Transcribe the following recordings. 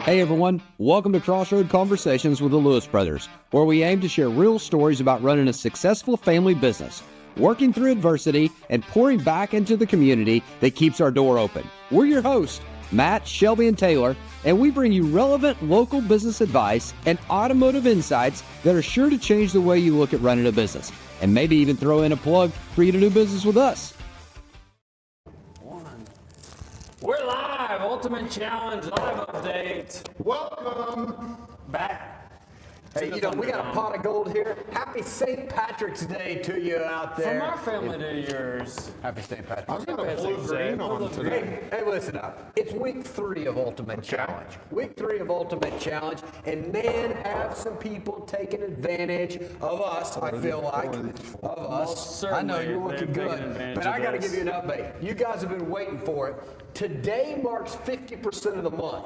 Hey everyone, welcome to Crossroad Conversations with the Lewis Brothers, where we aim to share real stories about running a successful family business, working through adversity, and pouring back into the community that keeps our door open. We're your hosts, Matt, Shelby, and Taylor, and we bring you relevant local business advice and automotive insights that are sure to change the way you look at running a business, and maybe even throw in a plug for you to do business with us. We're live, Ultimate Challenge, live update. Welcome Back. Hey, you know, we got a pot of gold here. Happy St. Patrick's Day to you out there. From our family to yours. Happy St. Patrick's I've Day. got a blue-green on today. Hey, listen up. It's week 3 of Ultimate Challenge. Week 3 of Ultimate Challenge. And man, have some people taking advantage of us, I feel like. Of us. I know you're looking good. But I got to give you an update. You guys have been waiting for it. Today marks 50% of the month.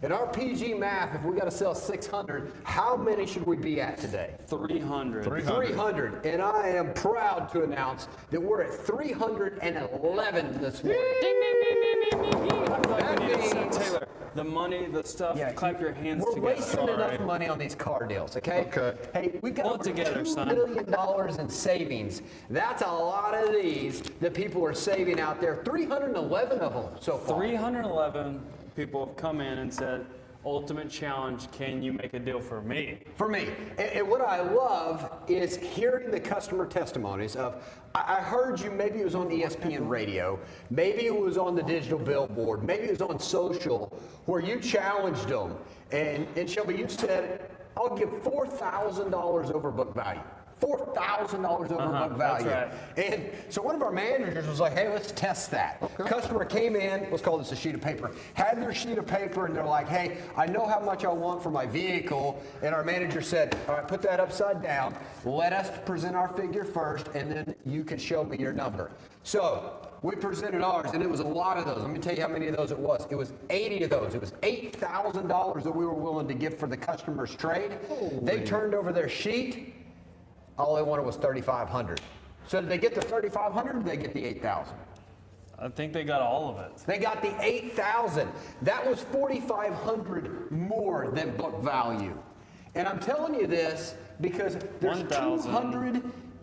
In our PG math, if we got to sell 600, how many should we be at today? 300. 300. And I am proud to announce that we're at 311 this morning. Ding, ding, ding, ding, ding, ding, ding. I feel like That we need to send means- Taylor, the money, the stuff, clap your hands We're together. wasting enough money on these car deals, okay? Okay. Hey, we've got Pull it over together, $2 son. million in savings. That's a lot of these that people are saving out there. 311 of them so far. 311 people have come in and said, Ultimate Challenge, can you make a deal for me? For me. And what I love is hearing the customer testimonies of, I heard you, maybe it was on ESPN radio, maybe it was on the digital billboard, maybe it was on social, where you challenged them. And Shelby, you said, I'll give $4,000 over book value. $4,000 over book value. That's right. And so one of our managers was like, hey, let's test that. Okay. Customer came in, let's call this a sheet of paper, had their sheet of paper and they're like, hey, I know how much I want for my vehicle. And our manager said, all right, put that upside down. Let us present our figure first and then you can show me your number. So we presented ours and it was a lot of those. Let me tell you how many of those it was. It was 80 of those. It was $8,000 that we were willing to give for the customer's trade. They turned over their sheet. All they wanted was $3,500. So did they get the $3,500 or did they get the $8,000? I think they got all of it. They got the $8,000. That was $4,500 more than book value. And I'm telling you this because there's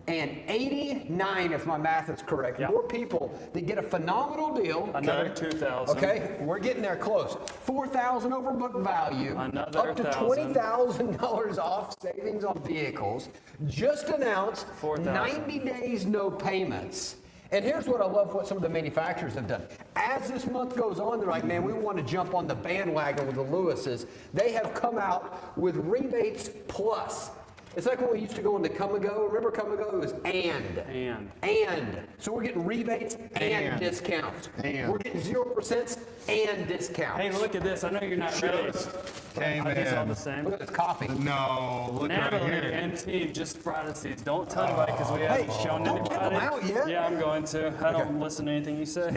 289, if my math is correct, more people that get a phenomenal deal. Another 2,000. Okay, we're getting there close. 4,000 over book value, Another up to 1,000. $20,000 off savings on vehicles. Just announced 4,000. 90 days no payments. And here's what I love what some of the manufacturers have done. As this month goes on, they're like, man, we want to jump on the bandwagon with the Lewises. They have come out with rebates plus. It's like when we used to go into Come and Go. Remember Come and Go? It was and. So we're getting rebates and discounts. We're getting 0% and discounts. Hey, look at this. I know you're not ready. Came Are these all in. the same? Look at this coffee. No, look right Natalie here. and Steve just brought us these. Don't tell anybody because we haven't shown don't give anybody. them out yet. Yeah, I'm going to. I don't listen to anything you say.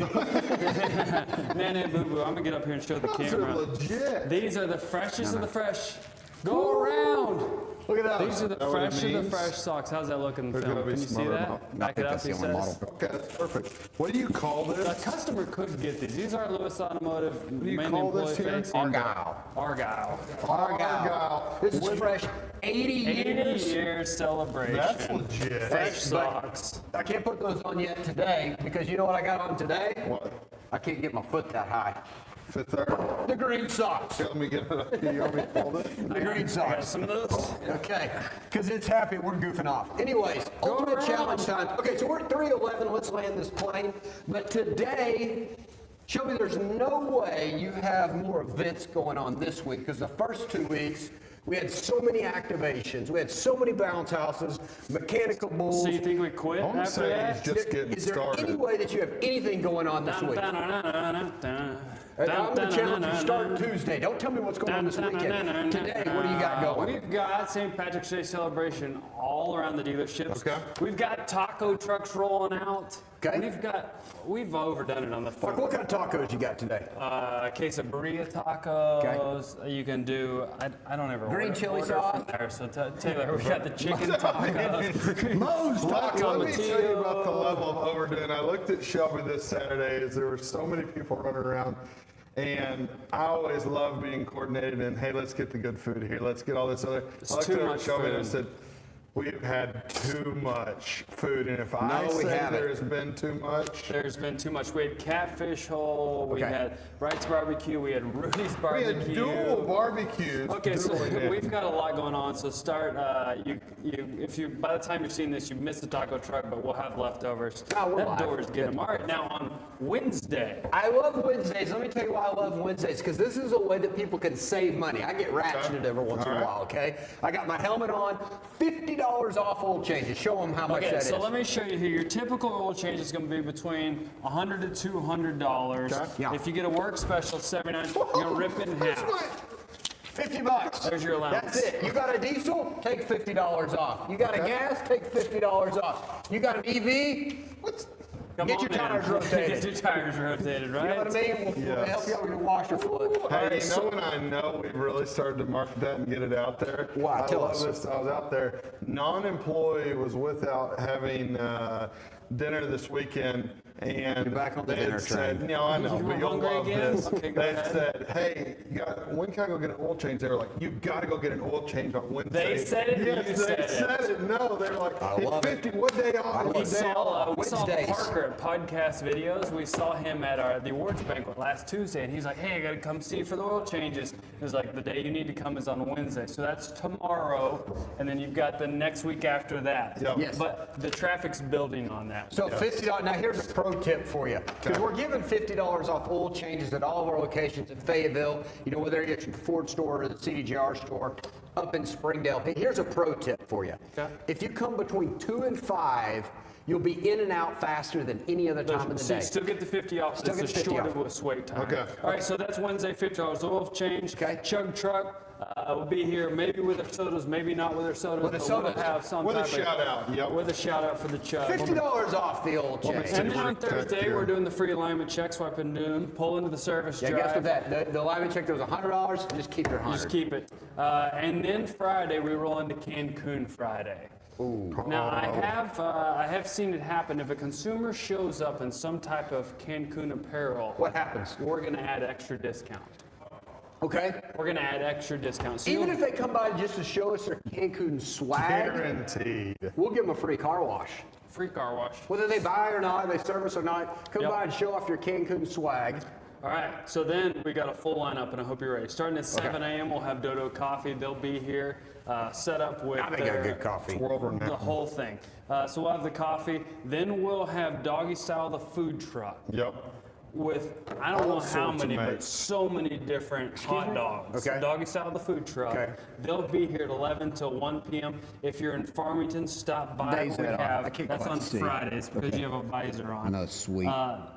Man, boo boo. I'm gonna get up here and show the Those are camera. legit. These are the freshest of the fresh. Go around. Look at that. These are the fresh of the fresh socks. How's that look in the film? gotta be Can you see smarter that? about- Back it up, he says. Okay, that's perfect. What do you call A this? customer could get these. These are Lewis Automotive do you main call employee this here? facing. Argyle. Argyle. Argyle. This is fresh 80 80 years. year celebration. That's legit. Fresh But socks. I can't put those on yet today because you know what I got on today? What? I can't get my foot that high. Fit there? The green socks. Let me get it up. You want me to hold it? The green Got socks. some of those. Okay, because it's happy we're goofing off. Anyways, ultimate challenge time. Okay, so we're at 311. Let's land this plane. But today, Shelby, there's no way you have more events going on this week because the first 2 weeks, we had so many activations. We had so many bounce houses, mechanical bulls. So you think we quit I want to after say that? he's just getting Is there any started. way that you have anything going on this week? I'm going to challenge you start Tuesday. Don't tell me what's going on this weekend. Today, what do you got going? We've got St. Patrick's Day celebration all around the dealerships. Okay. We've got taco trucks rolling out. Okay. We've overdone it on the Like, what kind of tacos you got today? quesadilla tacos. You can do. I don't ever Green order, chili order sauce? from there. So Taylor, we got the chicken tacos. Moe's Let me tell you Tomatillo. about the level of overdoing. I looked at Shelby this Saturday as there were so many people running around. And I always love being coordinated and, hey, let's get the good food here. Let's get all this other. It's I looked too over at much Shelby and I food. said, we've had too much food. And if I No, we say haven't. there's been too much, There's been too much. We had Catfish Hole, we Okay. had Wright's Barbecue, we had Rudy's we Barbecue. had dual barbecues. Okay, so dueling in. we've got a lot going on. So start. If you by the time you're seeing this, you've missed the taco truck, but we'll have leftovers. No, we're that live. door's get them. All right, now on Wednesday. I love Wednesdays. Let me tell you why I love Wednesdays, because this is a way that people can save money. I get ratcheted every once in a while, okay? I got my helmet on, $50 off oil changes. Show them how much Okay, that so is. let me show you here. Your typical oil change is going to be between $100 to $200. Okay. Yeah. If you get a work special, $79. You're going to rip it in half. $50. There's your allowance. That's it. You got a diesel? Take $50 off. You got a gas? Take $50 off. You got an EV? Come Get on your in. tires rotated. Get your tires rotated, right? You know what I mean? We'll Yes. help you out with your washer fluid. Hey, you know when I know we've really started to market that and get it out there? Why? I Tell love us. this. I was out there. Non-employee was without having dinner this weekend, and You're back on the they had dinner said, train. "No, I know, You but were you'll hungry love again? this." Okay, go They ahead. said, "Hey, when can I go get an oil change?" They were like, "You got to go get an oil change on Wednesday." They said it or Yes, you they said it? No, they were like, I "It's love it. 50. What day off? I What love day it. off?" We saw Wednesdays. Parker at Podcast Videos. We saw him at the awards banquet last Tuesday, and he's like, "Hey, I got to come see you for the oil changes." He was like, "The day you need to come is on Wednesday." So that's tomorrow, and then you've got the next week after that. Yep. Yes. But the traffic's building on that. So $50. Now here's a pro tip for you, because we're giving $50 off oil changes at all of our locations in Fayetteville. You know, whether it's your Ford store or the CDJR store up in Springdale. Hey, here's a pro tip for you. Okay. If you come between 2 and 5, you'll be in and out faster than any other time of the So you day. still get the 50 off. Still It's get a 50 short off. of a wait time. Okay. All right, so that's Wednesday, $50 oil change. Okay. Chug truck will be here, maybe with our sodas, maybe not with our sodas. With the but we'll sodas. have some With a type of- shout out, yep. With a shout out for the chug. $50 off the oil change. And then on Protect Thursday, your- we're doing the free alignment check, swipe and noon, pull into the service Yeah, drive. guess what that? The alignment check that was $100. Just keep your 100. Just keep it. And then Friday, we roll into Cancun Friday. Now I have seen it happen. If a consumer shows up in some type of Cancun apparel, What happens? we're going to add extra discount. Okay. We're going to add extra discount. So Even you'll- if they come by just to show us their Cancun swag, Guaranteed. we'll give them a free car wash. free car wash. Whether they buy or not, they service or not, come Yep. by and show off your Cancun swag. All right, so then we got a full lineup, and I hope you're ready. Starting at 7 a.m., we'll have Dodo Coffee. They'll be here, set up with They got good coffee. World renowned. the whole thing. So we'll have the coffee. Then we'll have Doggy Style, the food truck, Yep. with I don't know All how sorts of many, but mates. so many different hot dogs. Okay. Doggy Style, the food truck. Okay. They'll be here at 11 till 1 p.m. If you're in Farmington, stop by. Days We that on? have I can't that's quite on see. Fridays because you have a visor on. I know, sweet.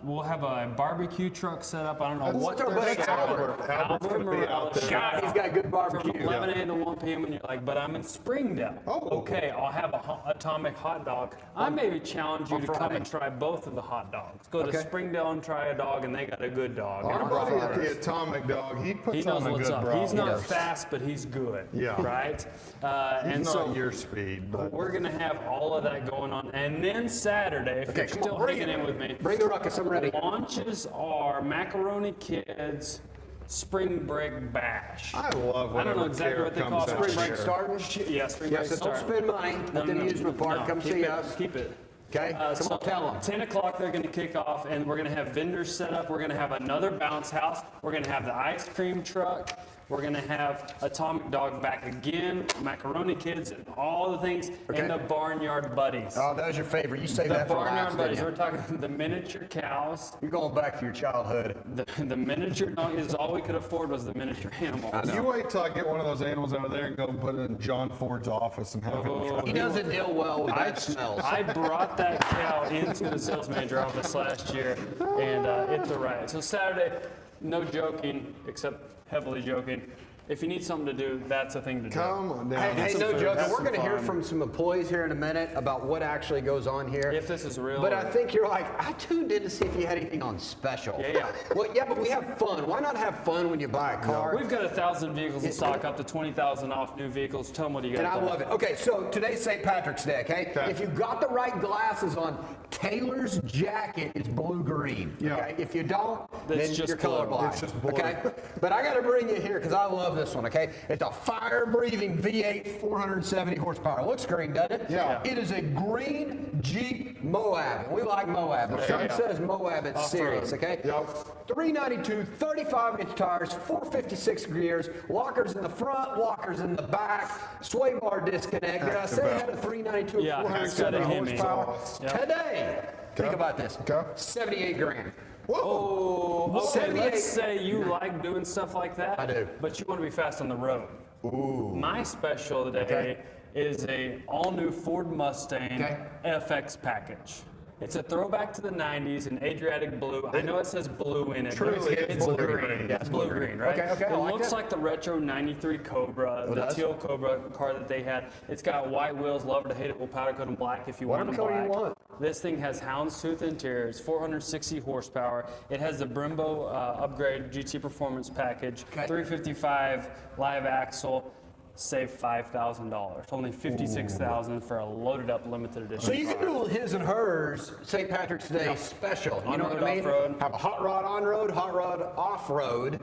We'll have a barbecue truck set up. I don't know What's what our buddy they're Albert? selling. Albert's gonna be out Morales, there. shout God, he's out. got good From barbecue. 11 a.m. to 1 p.m. and you're like, but I'm in Springdale. Oh. Okay, I'll have a atomic hot dog. I maybe challenge you on to come Friday. and try both of the hot dogs. Go to Okay. Springdale and try a dog, and they got a good dog. Our And buddy at the Atomic Dog, he puts he knows on a what's good up. brawl. He's not Yes. fast, but he's good. Yeah. Right? He's And not so your speed, but we're going to have all of that going on. And then Saturday, if Okay, you're come still on, bring hanging it. in with me, Bring the ruckus, I'm ready. launches are Macaroni Kids Spring Break Bash. I love I don't know whenever exactly Care what they comes call out Spring Break here. starting? Yeah, Spring Break Yes, so don't start. spend money at the amusement park. Come keep see it, us. Keep it. Okay? Come on, tell 'em. 10 o'clock, they're going to kick off, and we're going to have vendors set up. We're going to have another bounce house. We're going to have the ice cream truck. We're going to have Atomic Dog back again, Macaroni Kids, and all the things, Okay. and the Barnyard Buddies. Oh, that was your favorite. You saved The that for Barnyard last, Buddies, didn't we're you? talking the miniature cows. You're going back to your childhood. The miniature dog is all we could afford was the miniature animals. You wait till I get one of those animals out of there and go and put it in John Ford's office and have him He doesn't deal well with that smells. I brought that cow into the sales manager office last year, and it's a riot. So Saturday, no joking, except heavily joking, if you need something to do, that's a thing to do. Come on down. Hey, some no food, joke. have We're some going to hear fun. from some employees here in a minute about what actually goes on here. If this is real. But I think you're like, I tuned in to see if you had anything on special. Yeah. Well, yeah, but we have fun. Why not have fun when you buy a car? We've got 1,000 vehicles in stock, up to 20,000 off new vehicles. Tell them what you got. And I there. love it. Okay, so today's St. Patrick's Day, okay? If you've got the right glasses on, Taylor's jacket is blue-green. Yeah. Okay? If you don't, That's then just you're blue. colorblind. It's just blue. Okay? But I got to bring you here because I love this one, okay? It's a fire-breathing V8, 470 horsepower. Looks green, doesn't it? Yeah. It is a green Jeep Moab. And we like Moab. If something says Moab, it's serious, okay? Yep. 392, 35-inch tires, 456 gears, lockers in the front, lockers in the back, sway bar disconnect. Did I say it had a 392 Yeah, or it's got a 470 Hemi. horsepower? Yep. Today, think about this, Okay. 78 grand. Oh, okay. 78. Let's say you like doing stuff like that. I do. But you want to be fast on the road. Ooh. My special today Okay. is a all-new Ford Mustang Okay. FX package. It's a throwback to the 90s in Adriatic blue. I know it says blue in it, but Truly, it's it's blue blue green. green. Yeah, It's blue green, right? Okay, I It like looks that. like the retro 93 Cobra, the does? teal Cobra car that they had. It's got white wheels, love it or hate it, we'll powder coat them black if you want Whatever them color black. you want. This thing has houndstooth interior. It's 460 horsepower. It has the Brembo upgrade GT Performance package, Okay. 355 live axle. Save $5,000. Only $56,000 for a loaded up limited edition. So you can do a his and hers St. Patrick's Day special. You know what I On-road, mean? off-road. Have a hot rod on road, hot rod off road.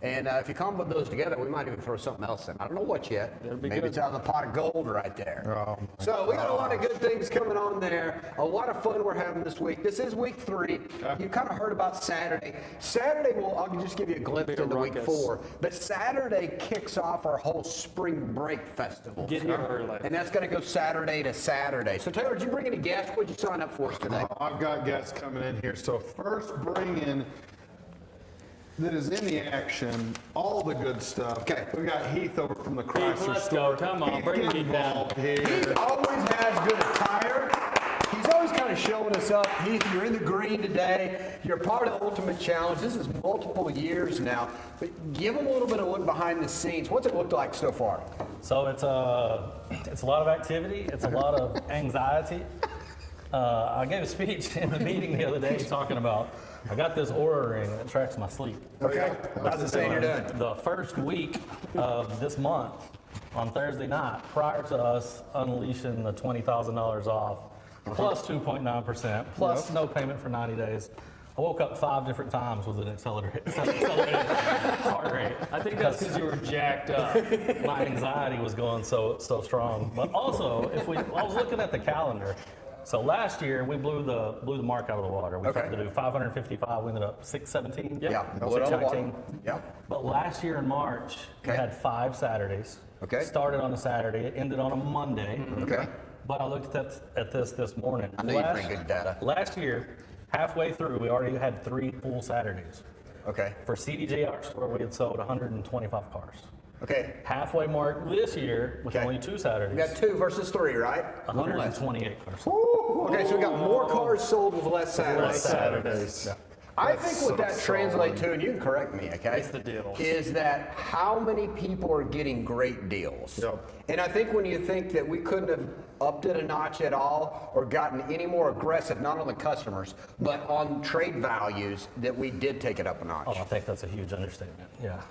And if you combo those together, we might even throw something else in. I don't know what yet. That'd be Maybe good. it's out of the pot of gold right there. Oh, So we got a lot of good things coming on there. A lot of fun we're having this week. This is week 3. You kind of heard about Saturday. Saturday, I'll just give you a glimpse into week ruckus. 4. But Saturday kicks off our whole spring break festival. Get here early. And that's going to go Saturday to Saturday. So Taylor, did you bring any guests? What'd you sign up for us today? I've got guests coming in here. So first bring in that is in the action, all the good stuff. Okay. We got Heath over from the Chrysler let's store. go. Come on, bring get Heath down. involved here. Heath always has good attire. He's always kind of showing us up. Heath, you're in the green today. You're part of the Ultimate Challenge. This is multiple years now. But give them a little bit of look behind the scenes. What's it looked like so far? So it's a lot of activity. It's a lot of anxiety. I gave a speech in the meeting the other day talking about I got this Aura ring that tracks my sleep. Okay. How's it saying you're doing? The first week of this month, on Thursday night, prior to us unleashing the $20,000 off, plus 2.9%, plus no payment for 90 days, I woke up 5 different times with an accelerated heart rate. I think that's because you were jacked up. My anxiety was going so strong. But also, I was looking at the calendar. So last year we blew the mark out of the water. We tried to do 555. We ended up 617. Yeah. Blew it out of the water. 619. Yeah. But last year in March we Okay. had 5 Saturdays. Okay. Started on a Saturday, it ended on a Monday. Okay. But I looked at this morning. I know you bring good data. Last year, halfway through, we already had 3 full Saturdays. Okay. For CDJ, our store, we had sold 125 cars. Okay. Halfway mark this year with Okay. only 2 Saturdays. We got 2 versus 3, right? 128 cars. Okay, so we got more cars sold with less Saturdays. Less Saturdays. I think what that translates to, and you can correct me, okay? It's the deals. Is that how many people are getting great deals? Yep. And I think when you think that we couldn't have upped it a notch at all or gotten any more aggressive, not on the customers, but on trade values, that we did take it up a notch. Oh, I think that's a huge understatement. Yeah.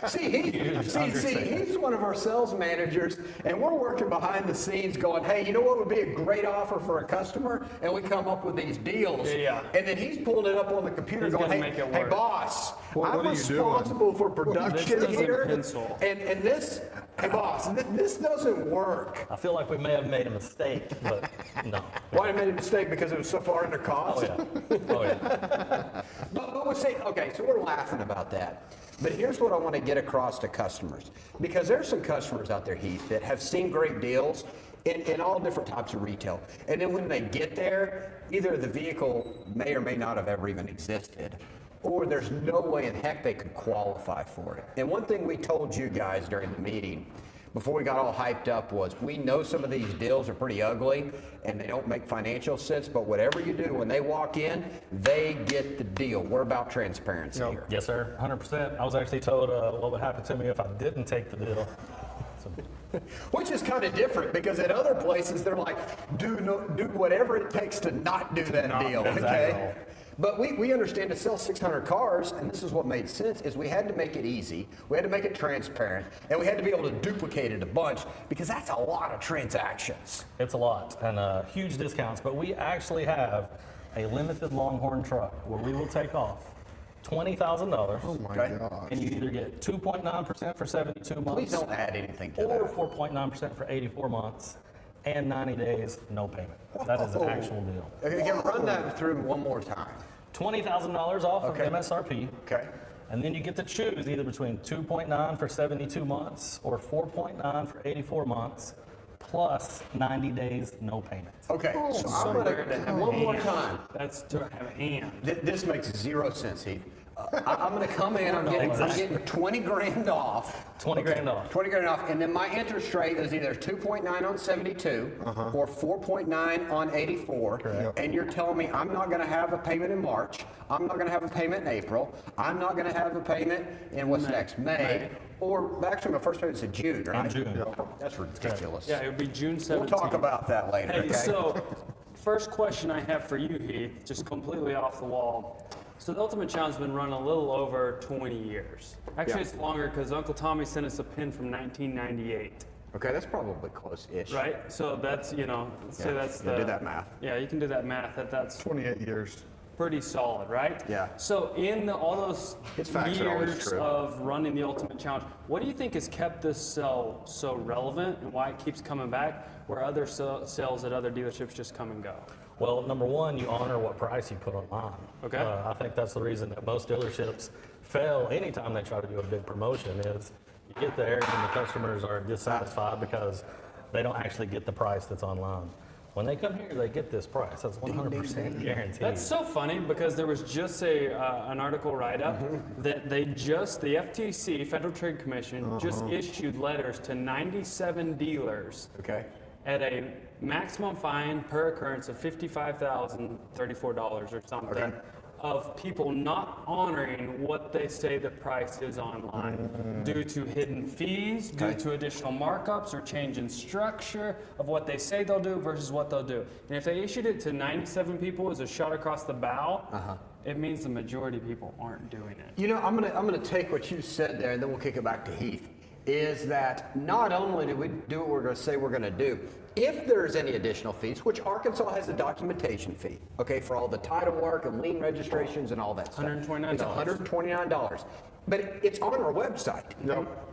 See, he's one of our sales managers, and we're working behind the scenes going, hey, you know what would be a great offer for a customer? And we come up with these deals. Yeah. And then he's pulling it up on the computer He's going, gonna hey, make it hey, work. boss, What I'm are you doing? responsible for production doesn't here. pencil. And this, hey, boss, this doesn't work. I feel like we may have made a mistake, but no. Why I made a mistake? Because it was so far under cost? Oh, yeah. Oh, yeah. But we're saying, okay, so we're laughing about that. But here's what I want to get across to customers. Because there's some customers out there, Heath, that have seen great deals in all different types of retail. And then when they get there, either the vehicle may or may not have ever even existed, or there's no way in heck they could qualify for it. And one thing we told you guys during the meeting before we got all hyped up was, we know some of these deals are pretty ugly and they don't make financial sense, but whatever you do, when they walk in, they get the deal. We're about transparency here. Yes, sir, 100%. I was actually told what would happen to me if I didn't take the deal. So, Which is kind of different because at other places they're like, do whatever it takes to not do that deal. exactly. Okay. But we understand to sell 600 cars, and this is what made sense, is we had to make it easy, we had to make it transparent, and we had to be able to duplicate it a bunch because that's a lot of transactions. It's a lot and huge discounts, but we actually have a limited Longhorn truck where we will take off $20,000. Oh my Okay. gosh. And you either get 2.9% for 72 months. Please don't add anything to Or that. 4.9% for 84 months and 90 days, no payment. That is an actual deal. Again, run that through one more time. $20,000 off Okay. of MSRP. Okay. And then you get to choose either between 2.9 for 72 months or 4.9 for 84 months plus 90 days, no payment. Okay. So I'm Somewhere to gonna have one a more hand. time. That's to have a hand. This makes zero sense, Heath. I'm going to come in. I'm getting 20 grand off. 20 grand off. 20 grand off, and then my interest rate is either 2.9 on 72 or 4.9 on 84. Correct. And you're telling me I'm not going to have a payment in March. I'm not going to have a payment in April. I'm not going to have a payment in what's next, May. Or actually, my first payment's in June, right? In June. That's ridiculous. Yeah, it would be June 17th. We'll talk about that later. Hey, okay? so first question I have for you, Heath, just completely off the wall. So the Ultimate Challenge has been running a little over 20 years. Actually, it's longer because Uncle Tommy sent us a pin from 1998, Okay, that's probably close-ish. right? So that's, you know, say that's Yeah, the... do that math. Yeah, you can do that math. That's 28 years. pretty solid, right? Yeah. So in all those Its facts are always years true. of running the Ultimate Challenge, what do you think has kept this sale so relevant and why it keeps coming back where other sales at other dealerships just come and go? Well, number one, you honor what price you put online. Okay. I think that's the reason that most dealerships fail anytime they try to do a big promotion is you get there and the customers are dissatisfied because they don't actually get the price that's online. When they come here, they get this price. That's 100% guaranteed. That's so funny because there was just an article write-up that the FTC, Federal Trade Commission, just issued letters to 97 dealers Okay. at a maximum fine per occurrence of $55,034 or something Okay. of people not honoring what they say the price is online due to hidden fees, due to additional markups or change in structure of what they say they'll do versus what they'll do. And if they issued it to 97 people as a shot across the bow, it means the majority of people aren't doing it. You know, I'm gonna take what you said there, and then we'll kick it back to Heath. Is that not only do we do what we're going to say we're going to do, if there's any additional fees, which Arkansas has a documentation fee, okay, for all the title work and lien registrations and all that stuff. $129. It's $129. But it's on our website.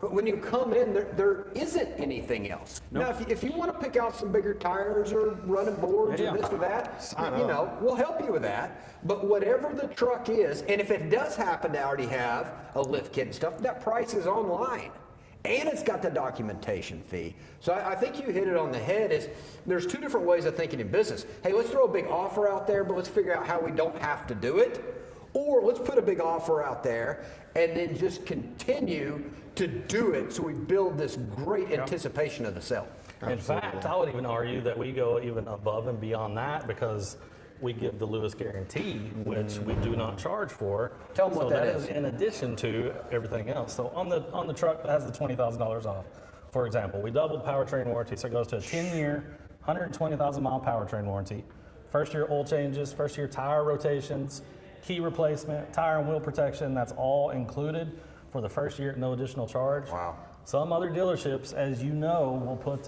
But when you come in, there isn't anything else. Now, if you want to pick out some bigger tires or running boards Yeah. or this or that, you know, we'll help you with that. But whatever the truck is, and if it does happen to already have a lift kit and stuff, that price is online. And it's got the documentation fee. So I think you hit it on the head. Is there's two different ways of thinking in business. Hey, let's throw a big offer out there, but let's figure out how we don't have to do it. Or let's put a big offer out there and then just continue to do it so we build this great anticipation of the sale. In fact, I would even argue that we go even above and beyond that because we give the Lewis guarantee, which we do not charge for. Tell them what so that that is. is in addition to everything else. So on the truck that has the $20,000 off, for example, we doubled powertrain warranty, so it goes to a 10-year, 120,000 mile powertrain warranty. First year oil changes, first year tire rotations, key replacement, tire and wheel protection, that's all included for the first year at no additional charge. Wow. Some other dealerships, as you know, will put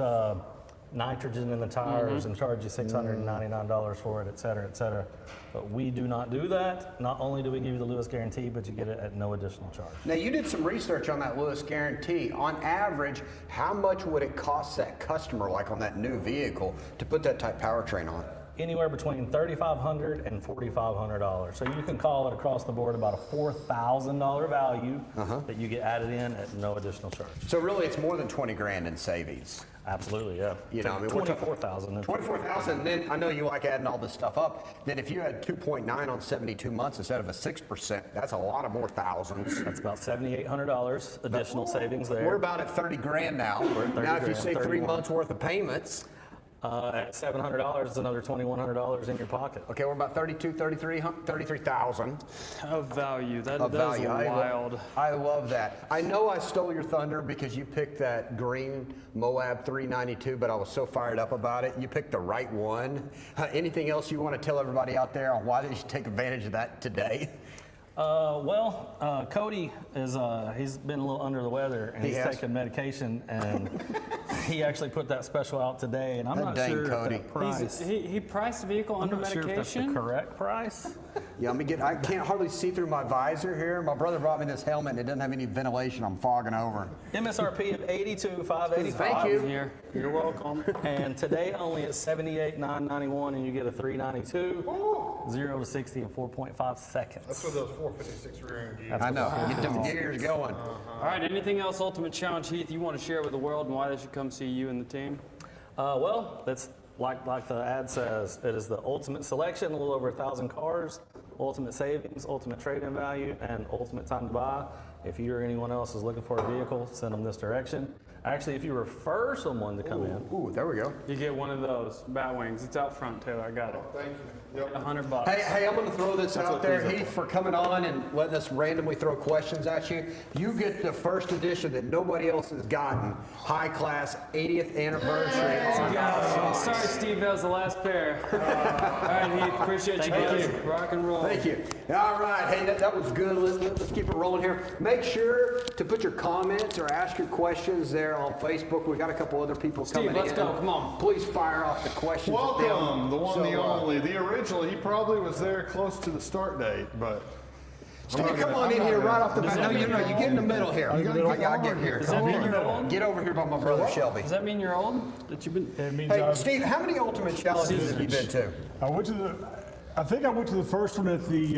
nitrogen in the tires and charge you $699 for it, et cetera, et cetera. But we do not do that. Not only do we give you the Lewis guarantee, but you get it at no additional charge. Now, you did some research on that Lewis guarantee. On average, how much would it cost that customer, like on that new vehicle, to put that type powertrain on? anywhere between $3,500 and $4,500. So you can call it across the board about a $4,000 value that you get added in at no additional charge. So really, it's more than 20 grand in savings. Absolutely, yeah. You know, I mean, we're talking- 24,000. 24,000. Then I know you like adding all this stuff up. Then if you had 2.9 on 72 months instead of a 6%, that's a lot of more thousands. That's about $7,800 additional savings there. We're about at 30 grand now. at 30 Now, if you grand, say 3 31. months worth of payments, At $700, it's another $2,100 in your pocket. okay, we're about 33,000 Of value. That of is value. wild. I love that. I know I stole your thunder because you picked that green Moab 392, but I was so fired up about it. You picked the right one. Anything else you want to tell everybody out there on why they should take advantage of that today? Cody is, he's been a little under the weather and He he's has? taking medication, and he actually put that special out today, and I'm That not dang sure Cody. if that price, He priced the vehicle under I'm not sure if that's the medication? correct price. Yeah, I can't hardly see through my visor here. My brother brought me this helmet and it doesn't have any ventilation. I'm fogging over. MSRP of $82,585. Thank you. Here. You're welcome. And today only at $78,991, and you get a 392, 0 to 60 in 4.5 seconds. That's what those 456 rear end gears. I know. Get them gears going. All right, anything else Ultimate Challenge, Heath, you want to share with the world and why they should come see you and the team? Well, that's like the ad says, it is the ultimate selection, a little over 1,000 cars, ultimate savings, ultimate trade-in value, and ultimate time to buy. If you or anyone else is looking for a vehicle, send them this direction. Actually, if you refer someone to come in, Ooh, there we go. You get one of those bat wings. It's out front, Taylor. I got it. Thank you. Yep. $100. Hey, I'm going to throw this out there, Heath, for coming on and letting us randomly throw questions at you. You get the first edition that nobody else has gotten, high class 80th anniversary. Sorry, Steve, that was the last pair. All right, Heath, appreciate you guys. Rock and roll. Thank you. All right, hey, that was good. Let's keep it rolling here. Make sure to put your comments or ask your questions there on Facebook. We got a couple other people coming let's in. go. Come on. Please fire off the questions. at them. Welcome, the one, the So, only, the original. He probably was there close to the start date, but. Steve, come on in here right off the bat. No, you get in the middle here. I gotta get here. Does that mean you're old? Get over here by my brother Shelby. Does that mean you're old? That you've been. It means Hey, Steve, how many ultimate challenges have you been to? I think I went to the first one at the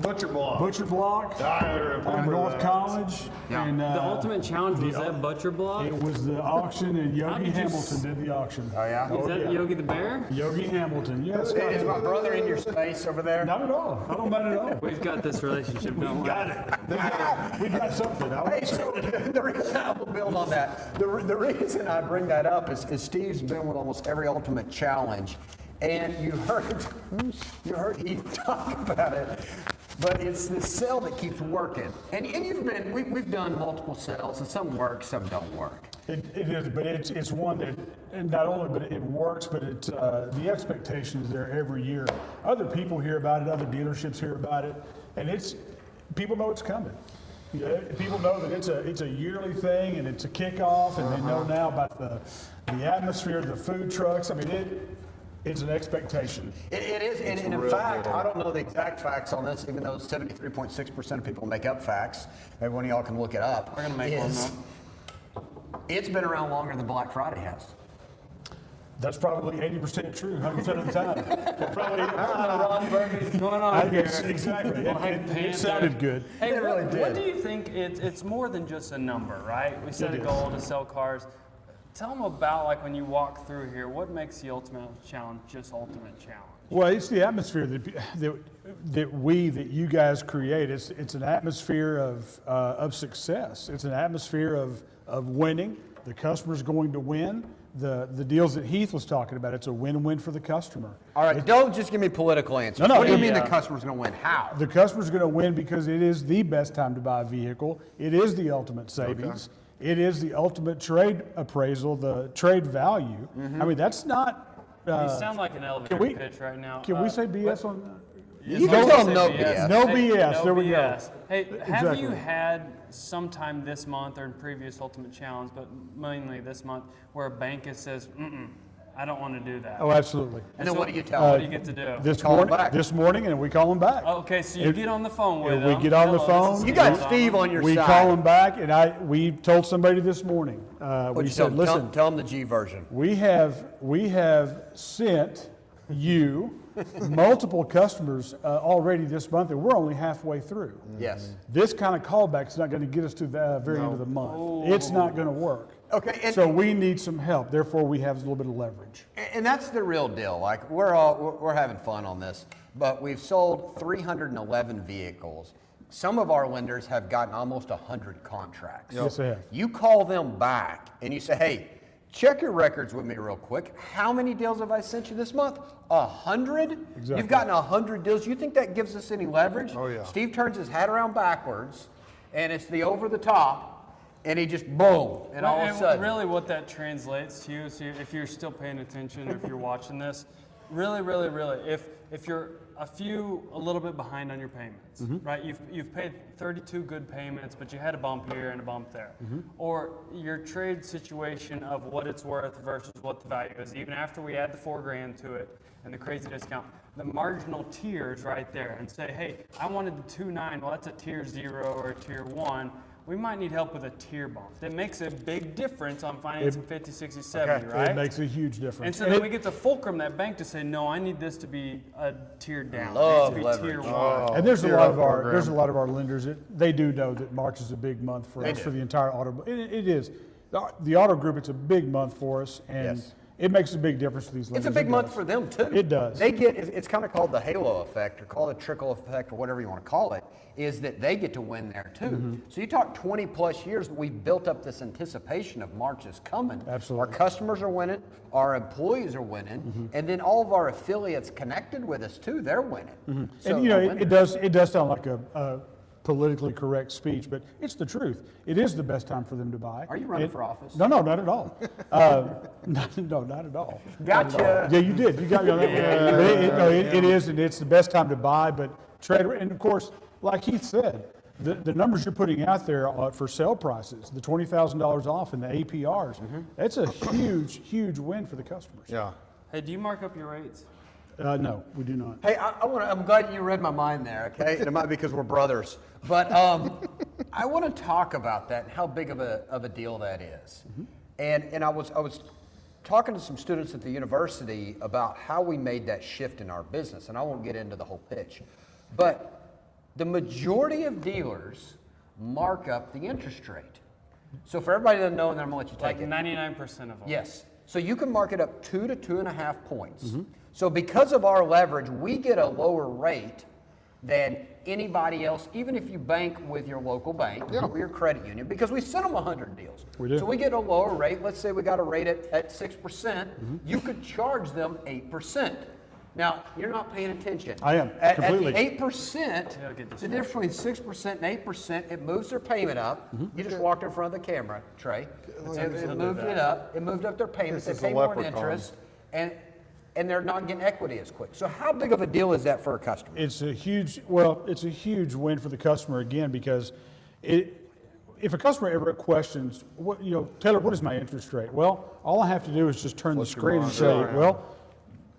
Butcher Block. Butcher Block I at remember North that. College. Yeah. And, The Ultimate Challenge was the- at Butcher Block? It was the auction, and How Yogi did you Hamilton did the auction. Oh, yeah? Is that yeah. Yogi the Bear? Yogi Hamilton, yes. Is my brother in your space over there? Not at all. I don't mind at all. We've got this relationship, don't we? Got it. We got something. Hey, so the reason I will build on that, the reason I bring that up is Steve's been with almost every ultimate challenge, and you heard Heath talk about it. But it's the cell that keeps working, and we've done multiple cells, and some work, some don't work. It is, but it's one that, and not only, but it works, but it's the expectation is there every year. Other people hear about it, other dealerships hear about it, and people know it's coming. Yeah, people know that it's a yearly thing, and it's a kickoff, and they know now about the atmosphere, the food trucks. I mean, it's an expectation. It is, and in fact, I don't know the exact facts on this, even though 73.6% of people make up facts. Maybe one of y'all can look it up. We're gonna make one up. It's been around longer than Black Friday has. That's probably 80% true, 100% of the time. Probably What's going on I here? guess, exactly. Black It Panther. sounded good. Hey, It really what did. do you think? It's more than just a number, right? We set a It is. goal to sell cars. Tell them about, like, when you walk through here, what makes the Ultimate Challenge just Ultimate Challenge? Well, it's the atmosphere that you guys create. It's an atmosphere of success. It's an atmosphere of winning. The customer's going to win. The deals that Heath was talking about, it's a win-win for the customer. All right, don't just give me political answers. No, What do you mean yeah. the customer's going to win? How? The customer's going to win because it is the best time to buy a vehicle. It is the ultimate savings. It is the ultimate trade appraisal, the trade value. I mean, that's not. You sound like an elevator we- pitch right now. Can we say BS on that? You can tell them no BS. No Hey, BS, no there we go. BS. Hey, have you Exactly. had sometime this month or in previous Ultimate Challenge, but mainly this month, where a bank says, I don't want to do that? Oh, absolutely. And then so what do you tell them? What do you get to do? This morning, and we call them back. Okay, so you get on the phone with If them. we get on the Hello, this is phone, You got Steve Steve O'Donnell. on your We side. call them back, and we told somebody this morning. What'd We you tell said, them? listen, Tell them the G version. we have sent you, multiple customers already this month, and we're only halfway through. Yes. This kind of callback is not going to get us to the very end of the month. It's not going to work. Okay, and- so we need some help. Therefore, we have a little bit of leverage. And that's the real deal. Like we're having fun on this, but we've sold 311 vehicles. Some of our lenders have gotten almost 100 contracts. Yes, they have. You call them back and you say, hey, check your records with me real quick. How many deals have I sent you this month? 100? Exactly. You've gotten 100 deals. You think that gives us any leverage? Oh, yeah. Steve turns his hat around backwards, and it's the over the top, and he just boom, and all of a sudden. Really what that translates to is if you're still paying attention, or if you're watching this, really, if you're a little bit behind on your payments, right? You've paid 32 good payments, but you had a bump here and a bump there. Or your trade situation of what it's worth versus what the value is, even after we add the $4,000 to it and the crazy discount, the marginal tiers right there, and say, hey, I wanted the 2.9, well, that's a tier 0 or a tier 1. We might need help with a tier bump. That makes a big difference on financing 50, 60, 70, right? It makes a huge difference. And so then we get to fulcrum that bank to say, no, I need this to be a tier down. Love it needs to be leverage. tier 1. And there's a Tier lot up of our program. there's a lot of our lenders that they do know that March is a big month for us do. for the entire auto. It is the auto group. It's a big month for us, and Yes. it makes a big difference for these lenders. It's a big It month does. for them too. It does. They get, it's kind of called the halo effect, or call it trickle effect, or whatever you want to call it, is that they get to win there too. So you talk 20 plus years, we've built up this anticipation of March is coming. Absolutely. Our customers are winning, our employees are winning, and then all of our affiliates connected with us too, they're winning. So And you know, our it lenders- does sound like a politically correct speech, but it's the truth. It is the best time for them to buy. Are you running for office? No, not at all. No, not at all. Gotcha. Yeah, you did. You got me on that one. But it is, and it's the best time to buy. But trade, and of course, like Keith said, the numbers you're putting out there for sale prices, the $20,000 off and the APRs, that's a huge win for the customers. Yeah. Hey, do you mark up your rates? No, we do not. Hey, I'm glad you read my mind there, okay? And it might be because we're brothers. But I want to talk about that and how big of a deal that is. And I was talking to some students at the university about how we made that shift in our business, and I won't get into the whole pitch. But the majority of dealers mark up the interest rate. So for everybody that doesn't know, and then I'm going to let you take Like it. 99% of them. Yes. So you can mark it up 2 to 2.5 points. So because of our leverage, we get a lower rate than anybody else, even if you bank with your local bank or your credit union, because we send them 100 deals. We do. So we get a lower rate. Let's say we got a rate at 6%. You could charge them 8%. Now, you're not paying attention. I am, completely. At the 8%, the difference between 6% and 8%, it moves their payment up. You just walked in front of the camera, Trey. It moved it up. It moved up their payments. They This is pay a more in leprechaun. interest, and they're not getting equity as quick. So how big of a deal is that for a customer? It's a huge win for the customer again, because if a customer ever questions, Taylor, what is my interest rate? Well, all I have to do is just turn the screen and say, well,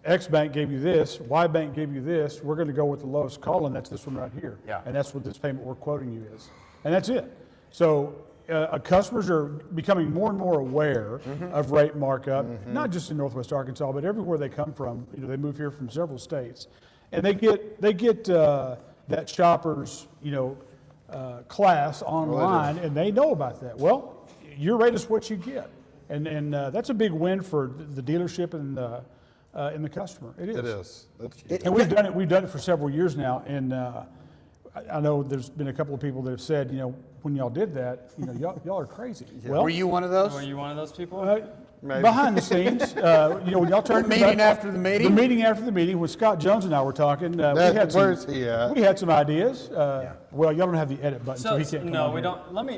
X bank gave you this, Y bank gave you this, we're going to go with the lowest call, and that's this one right here. Yeah. And that's what this payment we're quoting you is. And that's it. So customers are becoming more and more aware of rate markup, not just in Northwest Arkansas, but everywhere they come from. They move here from several states, and they get that shopper's class online, and they know about that. Well, your rate is what you get, and that's a big win for the dealership and the customer. It is. It is. And we've done it for several years now, and I know there's been a couple of people that have said, when y'all did that, y'all are crazy. Well, Were you one of those? Were you one of those people? behind the scenes, when y'all turned Meeting after the meeting? The meeting after the meeting, when Scott Jones and I were talking, Where's he at? we had some ideas. Well, y'all don't have the edit button, so he can't come no, on we here.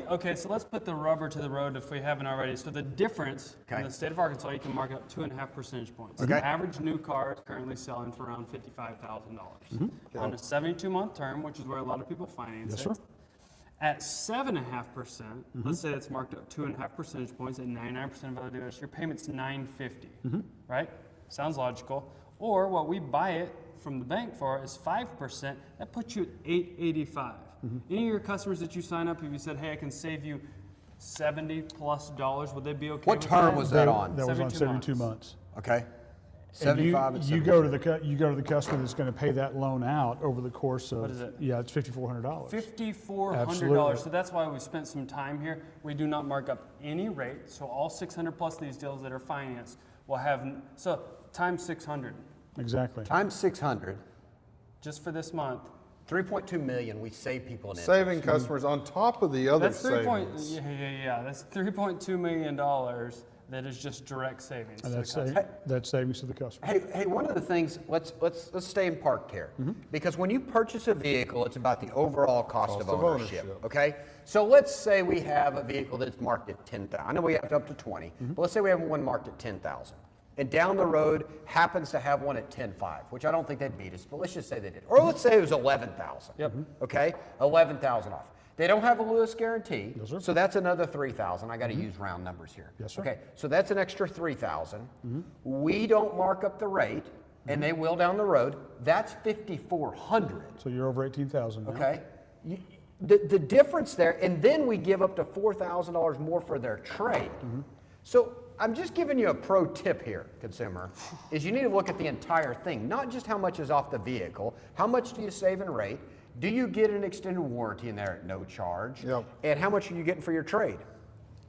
don't. So let's put the rubber to the road if we haven't already. So the difference in the state of Arkansas, you can mark up 2.5 percentage points. Okay. The average new car is currently selling for around $55,000 on a 72-month term, which is where a lot of people finance Yes, it. sir. At 7.5%, let's say it's marked up 2.5 percentage points at 99% of other dealers, your payment's $950, right? Sounds logical. Or what we buy it from the bank for is 5%. That puts you at $885. Any of your customers that you sign up, if you said, hey, I can save you $70+ would they be okay What with term that? was that on? That was on 72 72 months. Okay. And 75 and you go to the customer that's going to pay that loan out over the course of. What is it? Yeah, it's $5,400. $5,400. Absolutely. So that's why we spent some time here. We do not mark up any rate. So all 600 plus these deals that are financed will have, so times 600 Exactly. Times 600, just for this month. 3.2 million. We save people in interest. Saving customers on top of the other That's savings. That's $3.2 million that is just direct savings. And to that's, the customer. that's savings to the customer. Hey, one of the things, let's stay in parked here. Because when you purchase a vehicle, it's about the overall cost of of ownership, ownership. okay? So let's say we have a vehicle that's marked at 10,000. I know we have up to 20, but let's say we have one marked at 10,000. And down the road happens to have one at 10.5, which I don't think they'd beat us, but let's just say they did. Or let's say it was 11,000. Yep. Okay? 11,000 off. They don't have a Lewis guarantee, Yes, sir. so that's another 3,000. I got to use round numbers here. Yes, sir. Okay, so that's an extra 3,000. We don't mark up the rate, and they will down the road. That's 5,400. So you're over 18,000 now. Okay, the difference there, and then we give up to $4,000 more for their trade. So I'm just giving you a pro tip here, consumer, is you need to look at the entire thing, not just how much is off the vehicle, how much do you save in rate, do you get an extended warranty in there at no charge, Yep. and how much are you getting for your trade?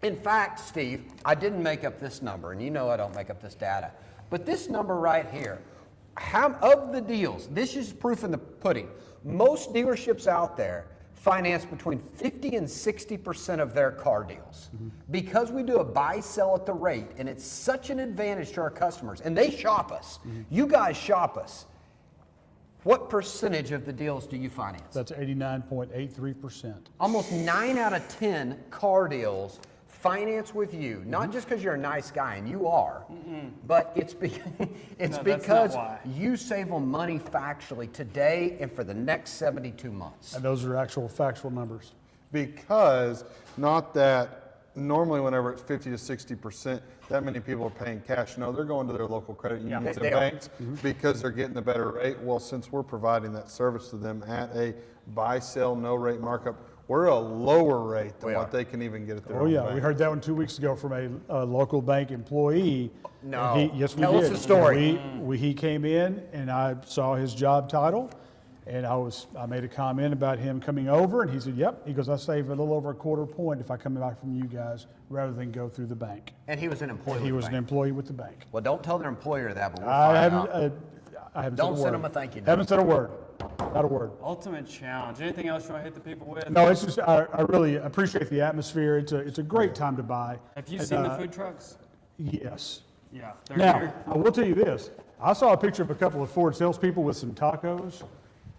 In fact, Steve, I didn't make up this number, and you know I don't make up this data, but this number right here, how of the deals, this is proof in the pudding, most dealerships out there finance between 50 and 60% of their car deals. Because we do a buy sell at the rate, and it's such an advantage to our customers, and they shop us. You guys shop us. What percentage of the deals do you finance? That's 89.83%. Almost 9 out of 10 car deals finance with you, not just because you're a nice guy, and you are, but it's No, that's because not why. you save them money factually today and for the next 72 months. And those are actual factual numbers. Because not that normally whenever it's 50 to 60%, that many people are paying cash. No, they're going to their local credit unions They and are. banks because they're getting the better rate. Well, since we're providing that service to them at a buy, sell, no rate markup, we're a lower rate than We what are. they can even get at their Oh own yeah, bank. we heard that one 2 weeks ago from a local bank employee. No. And yes, we Tell did. us the story. He came in and I saw his job title, and I made a comment about him coming over, and he said, "Yep." He goes, "I save a little over a quarter point if I come back from you guys rather than go through the bank." And he was an employee. He with was the an bank. employee with the bank. Well, don't tell their employer that, but we'll I find haven't. out. I haven't Don't said a send word. him a thank you note. Haven't said a word. Not a word. Ultimate challenge. Anything else you want to hit the people with? No, it's just I really appreciate the atmosphere. It's a great time to buy. Have you And, seen the food trucks? Yes. Yeah, they're Now, here. I will tell you this. I saw a picture of a couple of Ford salespeople with some tacos,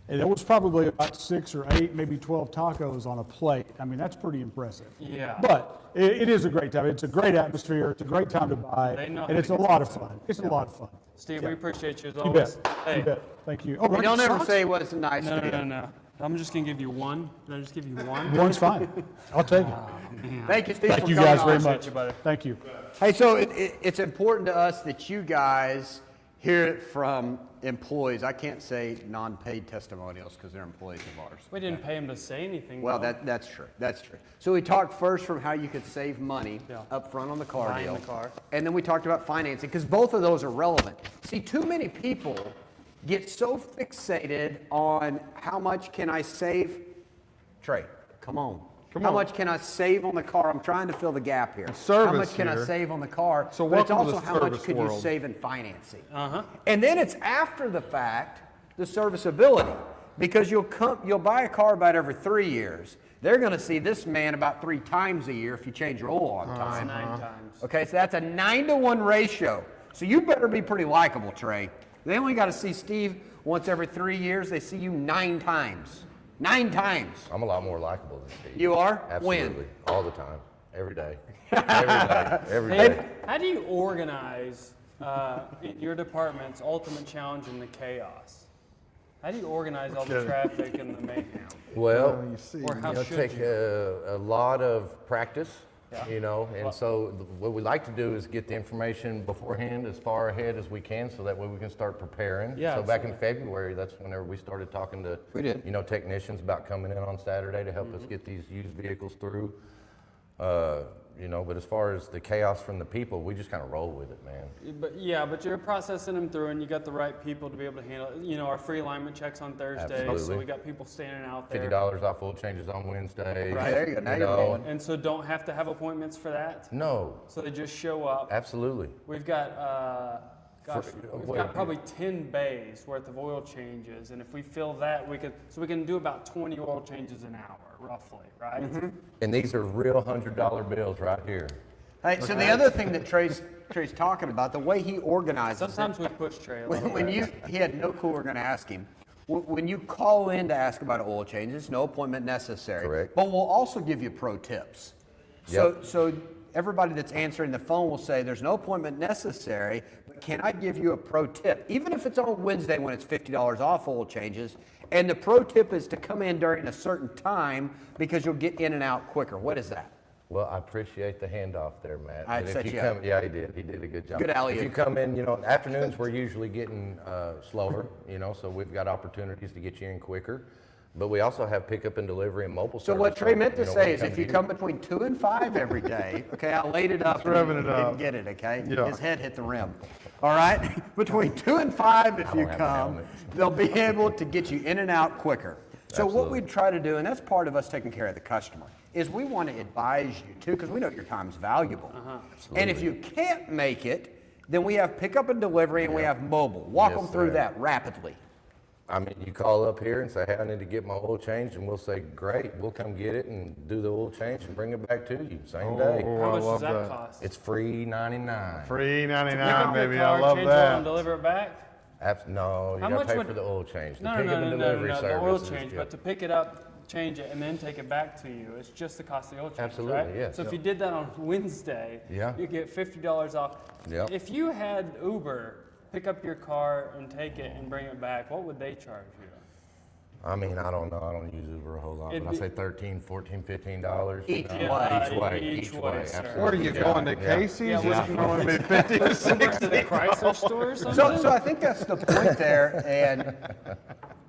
and it was probably about 6 or 8, maybe 12 tacos on a plate. I mean, that's pretty impressive. Yeah. But it is a great time. It's a great atmosphere. It's a great time to buy, They know how and it's to a get lot of fun. It's a lot of fun. Steve, Yeah. we appreciate you as You always. bet. Hey, You bet. Thank you. Oh, We don't ever socks? say it was nice no, to no, you. no, no. I'm just gonna give you one. Can I just give you one? One's fine. I'll take it. Thank you, Steve, Thank for you coming guys on. very Appreciate much. you, buddy. Thank you. Hey, so it's important to us that you guys hear it from employees. I can't say non-paid testimonials because they're employees of ours. We didn't pay him to say anything. Well, though. that's true. That's true. So we talked first from how you could save money Yeah. up front on the car Buying deal. the car. And then we talked about financing because both of those are relevant. See, too many people get so fixated on how much can I save. Trey, come on. How much can I save on the car? I'm trying to fill the gap here. How Service much can I here. save on the car? So but it's welcome to also the how much service could you world. save in financing. Uh-huh. And then it's after the fact, the serviceability, because you'll buy a car about every 3 years. They're going to see this man about 3 times a year if you change your oil on time. 9 times. Okay, so that's a 9-to-1 ratio. So you better be pretty likable, Trey. They only got to see Steve once every 3 years. They see you 9 times. 9 times. I'm a lot more likable than Steve. You are? Absolutely. When? All the time. Every day. Every day. Every Hey, day. how do you organize in your department's ultimate challenge in the chaos? How do you organize all the traffic and the mayhem? Well, You see, Or how it'll should take you? a lot of practice, Yeah. you know, and so what we like to do is get the information beforehand as far ahead as we can so that way we can start preparing. Yeah, So back in February, that's whenever we started talking to, We did. you know, technicians about coming in on Saturday to help us get these used vehicles through. You know, but as far as the chaos from the people, we just kind of roll with it, man. But you're processing them through, and you got the right people to be able to handle it. You know, our free alignment checks on Thursdays, so Absolutely. we got people standing out there. $50 off oil changes on Wednesday. Right, there you go. Now you're rolling. And so don't have to have appointments for that. No, So they just show up. absolutely. We've got, we've wait. got probably 10 bays worth of oil changes, and if we fill that, we can do about 20 oil changes an hour, roughly, right? And these are real $100 bills right here. Hey, so the other thing that Trey's talking about, the way he organizes it, Sometimes we push Trey a little when bit. he had no clue we were going to ask him. When you call in to ask about oil changes, no appointment necessary. Correct. But we'll also give you pro tips. So everybody that's answering the phone will say, there's no appointment necessary, but can I give you a pro tip? Even if it's on Wednesday when it's $50 off oil changes, and the pro tip is to come in during a certain time because you'll get in and out quicker. What is that? Well, I appreciate the handoff there, Matt. I But set if you you up. come, yeah, he did. He did a good job. Good alley-oop. If you come in, you know, afternoons we're usually getting slower, you know, so we've got opportunities to get you in quicker. But we also have pickup and delivery and mobile So service. what Trey meant to you know, say we is if you to come between 2 and 5 every day, okay, I laid it up. revving and it he up. didn't get it, okay? Yeah. His head hit the rim. All right? Between 2 and 5 if you don't have a come, helmet. they'll be able to get you in and out quicker. So what Absolutely. we try to do, and that's part of us taking care of the customer, is we want to advise you too, because we know your time's valuable. And if you can't make it, then we have pickup and delivery and we have mobile. Walk Yes, them through sir. that rapidly. I mean, you call up here and say, hey, I need to get my oil changed, and we'll say, great, we'll come get it and do the oil change and bring it back to you same day. Oh, How I much does love that that. cost? It's free 99. Free Pick 99, up your baby. car, I love change oil, and that. deliver it back? No, you How gotta much pay would- for the oil change. The No, pickup and delivery the service oil is- change, yeah. but to pick it up, change it, and then take it back to you, it's just the cost of the oil change, Absolutely, right? yes. So if you did that on Wednesday, Yeah. you get $50 off. Yep. If you had Uber pick up your car and take it and bring it back, what would they charge you? I mean, I don't know. I don't use Uber a whole lot, It'd but I be- say $13, $14, $15. Each you know, way. Each way. Each way, sir. absolutely. Where are you Yeah, going to yeah. Casey's? Yeah, It's going to be 50 to 60. Uber to the Chrysler store or something? So I think that's the point there, and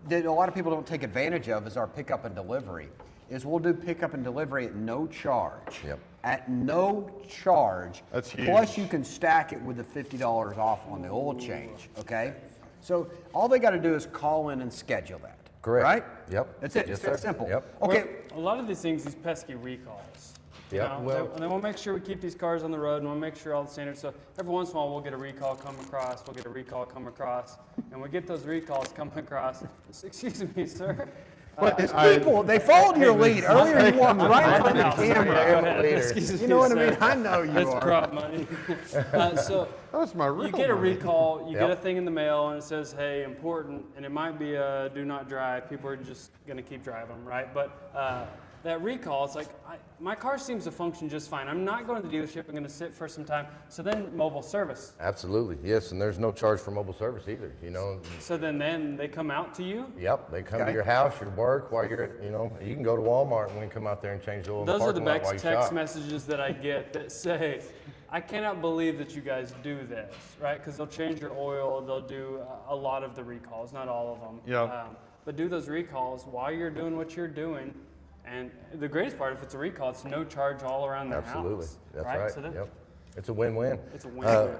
that a lot of people don't take advantage of is our pickup and delivery. Is we'll do pickup and delivery at no charge. Yep. At no charge. That's huge. Plus you can stack it with the $50 off on the oil change. Okay. So all they got to do is call in and schedule that. Correct. Right. Yep. That's it. Yes, It's that sir. simple. Yep. Okay. A lot of these things, these pesky recalls. you Yeah, know, well- and then we'll make sure we keep these cars on the road and we'll make sure all the standards. So every once in a while we'll get a recall come across, we'll get a recall come across, and we get those recalls come across. Excuse me, sir. It's people. They followed your lead. Earlier you walked right in front of the Go camera. ahead. Excuse You know what I sir. mean? I know you That's are. crop money. So That's my real you get a money. recall, you get a Yep. thing in the mail, and it says, "Hey, important," and it might be a "Do not drive." People are just gonna keep driving, right? But that recall, it's like my car seems to function just fine. I'm not going to the dealership. I'm going to sit for some time. So then mobile service. Absolutely, yes, and there's no charge for mobile service either, you know. So then they come out to you. Yep, they come Okay. to your house, your work, while you're at, you know, you can go to Walmart and we can come out there and change the oil in Those the are the parking lot while best you text shop. messages that I get that say, "I cannot believe that you guys do this," right? Because they'll change your oil, they'll do a lot of the recalls, not all of them. Yeah. But do those recalls while you're doing what you're doing. And the greatest part, if it's a recall, it's no charge all around the Absolutely, house. that's right, So that, yep. It's a win-win. it's a win-win.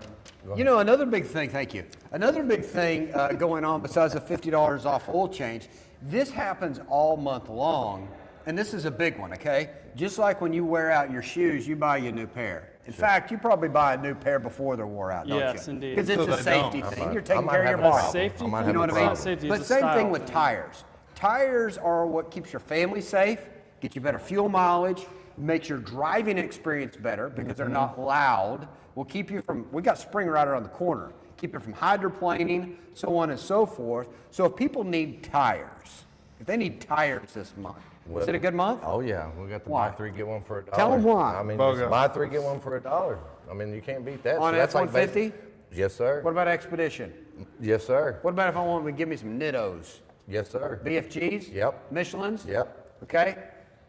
You know, another big thing, thank you. Another big thing going on besides the $50 off oil change, this happens all month long, and this is a big one, okay? Just like when you wear out your shoes, you buy you a new pair. In fact, you probably buy a new pair before they're wore out, don't you? Yes, indeed. Because it's So a they safety don't. thing. You're I taking might care of have your a body. problem. Safety I might thing? have You know a what I mean? problem. Safety, But it's a same style thing with thing. tires. Tires are what keeps your family safe, get you better fuel mileage, makes your driving experience better because they're not loud. Will keep you from, we got spring right around the corner, keep it from hydroplaning, so on and so forth. So if people need tires, if they need tires this month, is it a good month? Oh yeah, we got the Why? buy three, get one for $1. Tell 'em why. I mean, Bogo. just buy three, get one for $1. I mean, you can't beat that. On So that's like F-150? Yes, sir. What about Expedition? Yes, sir. What about if I want to give me some Nittos? Yes, sir. BFGs? Yep. Michelins? Yep. Okay.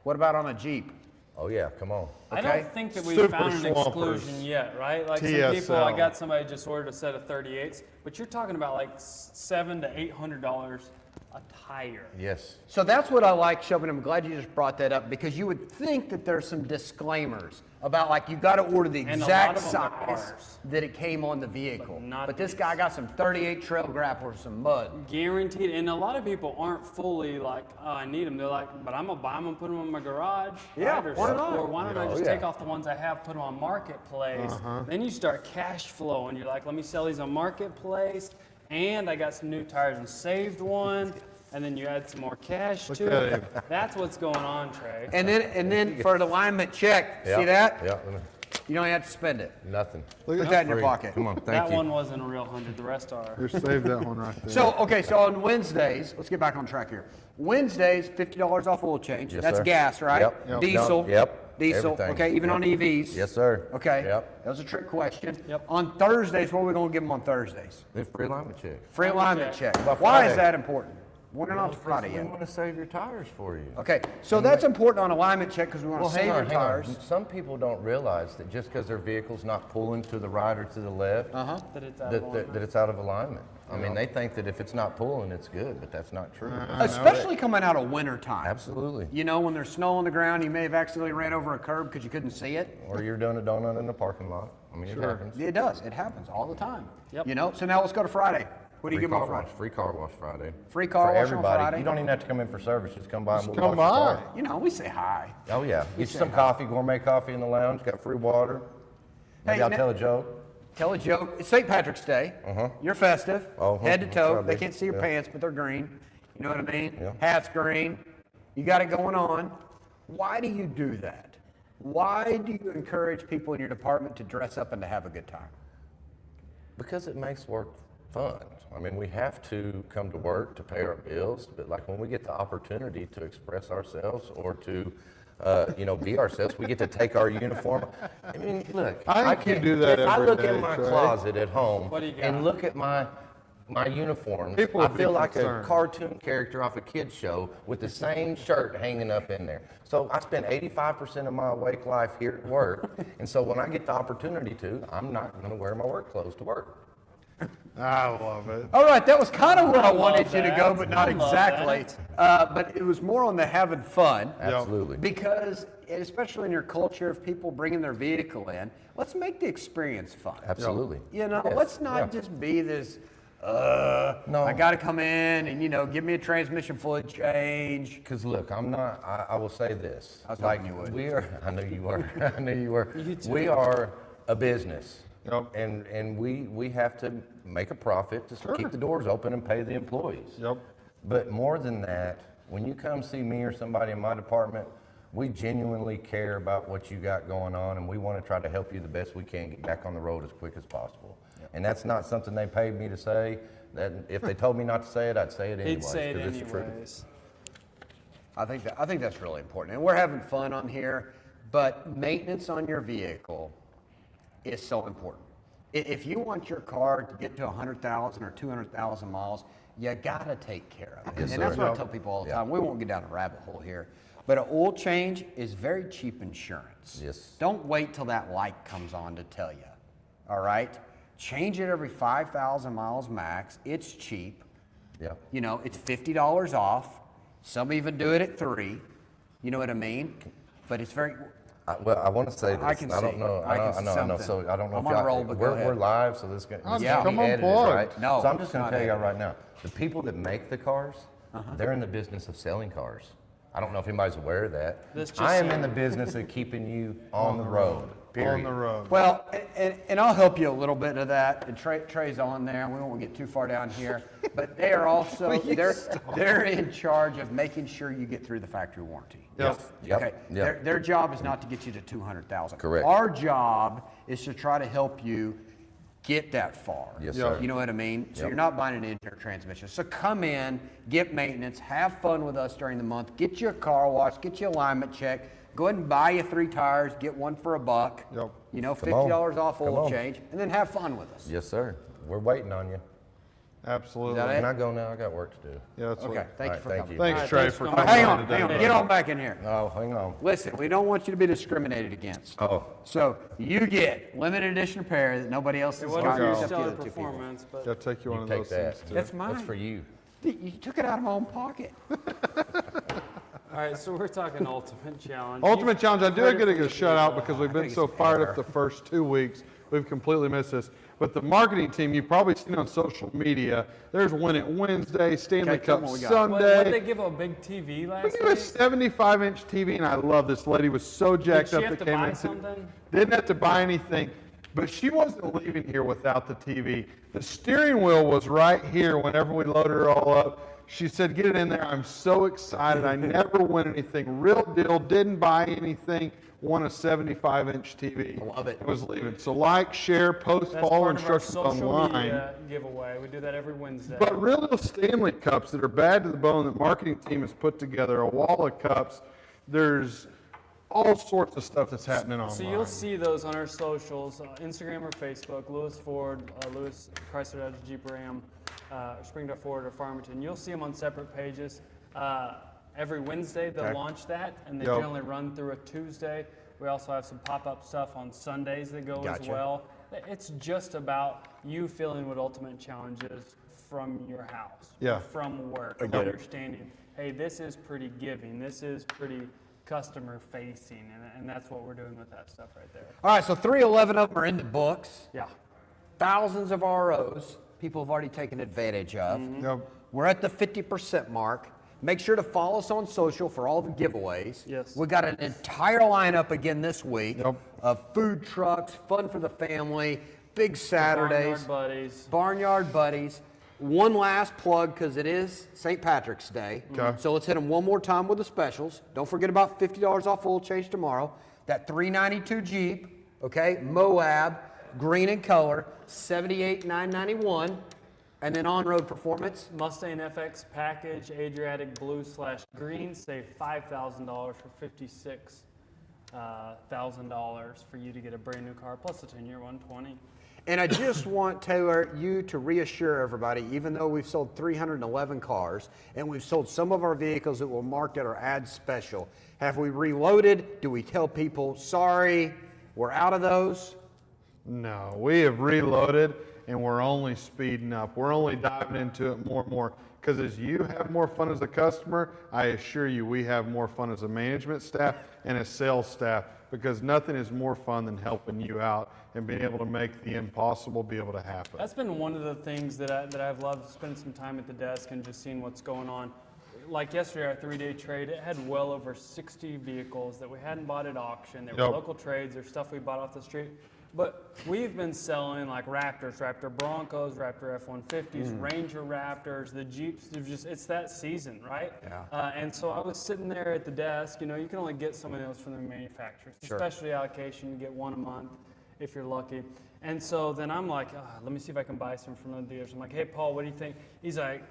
What about on a Jeep? Oh yeah, come on. I Okay. don't think that we've Super found an swampers. exclusion yet, right? Like some people, I TSL. got somebody just ordered a set of 38s, but you're talking about like $700 to $800 a tire. Yes. So that's what I like, Shelby. I'm glad you just brought that up because you would think that there's some disclaimers about like you got to order the And a lot exact of them are size ours. that it came on the vehicle. not But this these. guy got some 38 trail grapplers, some mud. Guaranteed. And a lot of people aren't fully like, oh, I need them. They're like, but I'm going to buy them and put them in my garage. Yeah, right? Or, why not? Or why don't I Oh, just yeah. take off the ones I have, put them on Marketplace. Then you start cash flow and you're like, let me sell these on Marketplace. And I got some new tires and saved one. And then you add some more cash Look to at it. him. That's what's going on, Trey. And then for an alignment check, Yeah. see that? Yeah. You don't have to spend it. Nothing. Look Put at that in your Free. pocket. Come on, thank That you. one wasn't a real 100. The rest are. Here, save that one right there. So, okay, so on Wednesdays, let's get back on track here. Wednesdays, $50 off oil change. Yes, That's sir. gas, right? Yep. Diesel. No, yep. Diesel. Everything. Okay, even Yep. on EVs. Yes, sir. Okay. Yep. That was a trick question. Yep. On Thursdays, what are we going to give them on Thursdays? The free alignment check. Free alignment check. check. About Why is Friday. that important? We're not to Friday We yet. want to save your tires for you. Okay, so that's important on alignment check because we want Well, to save your hang on. tires. Some people don't realize that just because their vehicle's not pulling to the right or to the left, That it's out of that alignment. it's out of alignment. I mean, they think that if it's not pulling, it's good, but that's not true. Especially coming out of winter time. Absolutely. You know, when there's snow on the ground, you may have accidentally ran over a curb because you couldn't see it. Or you're doing a donut in the parking lot. I mean, it happens. It does. It happens all the time. Yep. You know, so now let's go to Friday. What do you Free give them car on Friday? wash. Free car wash Friday. Free car For wash on everybody. Friday? You don't even have to come in for service. Just come by and we'll come wash your by. car. You know, we say hi. Oh yeah. Get you some coffee, gourmet coffee in the lounge. Got free water. Maybe Hey, I'll now- tell a joke. Tell a joke. It's St. Patrick's Day. You're festive. Uh-huh. Head to toe. That's They right. can't see your Yeah. pants, but they're green. You know what I mean? Yeah. Hat's green. You got it going on. Why do you do that? Why do you encourage people in your department to dress up and to have a good time? Because it makes work fun. I mean, we have to come to work to pay our bills, but like when we get the opportunity to express ourselves or to, be ourselves, we get to take our uniform. I mean, look, I think you do that If I every look day, in my Trey. closet at home What do you got? and look at my uniforms, People I would be feel like concerned. a cartoon character off a kid's show with the same shirt hanging up in there. So I spend 85% of my awake life here at work, and so when I get the opportunity to, I'm not going to wear my work clothes to work. I love it. All right, that was kind of where I love wanted you to that. go, but not I love exactly. But it was more on the having fun. Absolutely. Because, and especially in your culture of people bringing their vehicle in, let's make the experience fun. Absolutely. You know, Yes. let's not Yeah. just be this, No. I got to come in and, give me a transmission fluid change. Because look, I will say this. I was hoping you would. We are, I knew you were, I knew you were. You too. We are a business. Yep. And we have to make a profit to keep the doors open and pay the employees. Yep. But more than that, when you come see me or somebody in my department, we genuinely care about what you got going on, and we want to try to help you the best we can get back on the road as quick as possible. And that's not something they paid me to say. That if they told me not to say it, I'd say it anyways. He'd say it 'cause it's the truth. anyways. I think that's really important. And we're having fun on here, but maintenance on your vehicle is so important. If you want your car to get to 100,000 or 200,000 miles, you gotta take care of it. Yes, and that's sir. what I tell people all the time. We won't get down a rabbit hole here, but an oil change is very cheap insurance. Yes. Don't wait till that light comes on to tell you. All right? Change it every 5,000 miles max. It's cheap. Yeah. It's $50 off. Some even do it at $3. You know what I mean? But it's very. Well, I want to say this. I can don't see. know. I can see I know. something. So I don't know I'm if on y'all, roll, but go we're ahead. live, so this can Yeah, be come on, edited, plug. right? No, So I'm just it's going not to tell you edited. right now, the people that make the cars, they're in the business of selling cars. I don't know if anybody's aware of that. That's just I am so- in the business of keeping you on the road. Period. On the road. Well, and I'll help you a little bit of that. And Trey's on there, and we won't get too far down here. But they are also they're in charge of making sure you get through the factory warranty. Yep. Yep. Okay. Yep. Their job is not to get you to 200,000. Correct. Our job is to try to help you get that far. Yes, Yeah. sir. You know what I mean? So Yep. you're not buying an engine or transmission. So come in, get maintenance, have fun with us during the month, get you a car wash, get you alignment check, go ahead and buy you 3 tires, get one for $1. Yep. $50 off Come oil on. change, and then have fun with us. Yes, sir. We're waiting on you. Absolutely. Is that it? Can I go now? I got work to do. Yeah, that's Okay, what. thank you All for right, coming. thank Thanks, All Trey, right, for thanks coming for Hang on on, today. get on back in here. Oh, hang on. Listen, we don't want you to be discriminated against. Oh. So you get limited edition repair that nobody else It has wasn't got for your except the stellar other 2 people. performance, but Yeah, take you one You of take those that. things too. That's mine. That's for you. You took it out of my own pocket. All right, so we're talking Ultimate Challenge. Ultimate Challenge, I do heard it get from a the shout out people. because we've been think so it's fired fair. up the first 2 weeks. We've completely missed this. But the marketing team, you've probably seen on social media, there's Win It Wednesday, Stanley Okay, tell Cup me what we got. Sunday. What they give a big TV We last gave a week? 75-inch TV, and I love this lady. Was so jacked she up have that to came buy in. something? Didn't have to buy anything, but she wasn't leaving here without the TV. The steering wheel was right here whenever we loaded her all up. She said, "Get it in there." I'm so excited. I never win anything. Real deal. Didn't buy anything. Won a 75-inch TV. I love it. And was leaving. So like, share, post, That's follow part of our instructions social online. media giveaway. We do that every Wednesday. But real deal Stanley Cups that are bad to the bone that marketing team has put together, a wall of cups. There's all sorts of stuff that's happening online. So you'll see those on our socials, Instagram or Facebook, Lewis Ford, Lewis Chrysler Dodge Jeep Ram, Springdale Ford or Farmington. You'll see them on separate pages. Every Wednesday they'll launch that, and they Yep. generally run through a Tuesday. We also have some pop-up stuff on Sundays that go as Gotcha. well. It's just about you feeling what Ultimate Challenge is from your house, Yeah. from work, get it. understanding, hey, this is pretty giving, this is pretty customer facing, and that's what we're doing with that stuff right there. All right, so 311 of them are in the books. Yeah. Thousands of ROs people have already taken advantage of. Yep. We're at the 50% mark. Make sure to follow us on social for all the giveaways. Yes. We got an entire lineup again this week Yep. of food trucks, fun for the family, big Saturdays, Barnyard buddies. Barnyard Buddies. One last plug because it is St. Patrick's Day. Okay. So let's hit them one more time with the specials. Don't forget about $50 off oil change tomorrow. That 392 Jeep, okay, Moab, green in color, $78,991. And then on-road performance, Mustang FX package, Adriatic blue / green, save $5,000 for $56,000 for you to get a brand new car plus a 10-year 120. and I just want, Taylor, you to reassure everybody, even though we've sold 311 cars and we've sold some of our vehicles that were marked at our ad special, have we reloaded? Do we tell people, sorry, we're out of those? No, we have reloaded and we're only speeding up. We're only diving into it more and more because as you have more fun as a customer, I assure you we have more fun as a management staff and a sales staff because nothing is more fun than helping you out and being able to make the impossible be able to happen. That's been one of the things that I've loved, spending some time at the desk and just seeing what's going on. Like yesterday, our 3-day trade, it had well over 60 vehicles that we hadn't bought at auction. They were Yep. local trades or stuff we bought off the street. But we've been selling like Raptors, Raptor Broncos, Raptor F-150s, Ranger Raptors, the Jeeps. It's that season, right? Yeah. And so I was sitting there at the desk. You know, you can only get some of those from the manufacturers. The Sure. specialty allocation, you get one a month if you're lucky. And so then I'm like, let me see if I can buy some from the dealers. I'm like, hey, Paul, what do you think? He's like,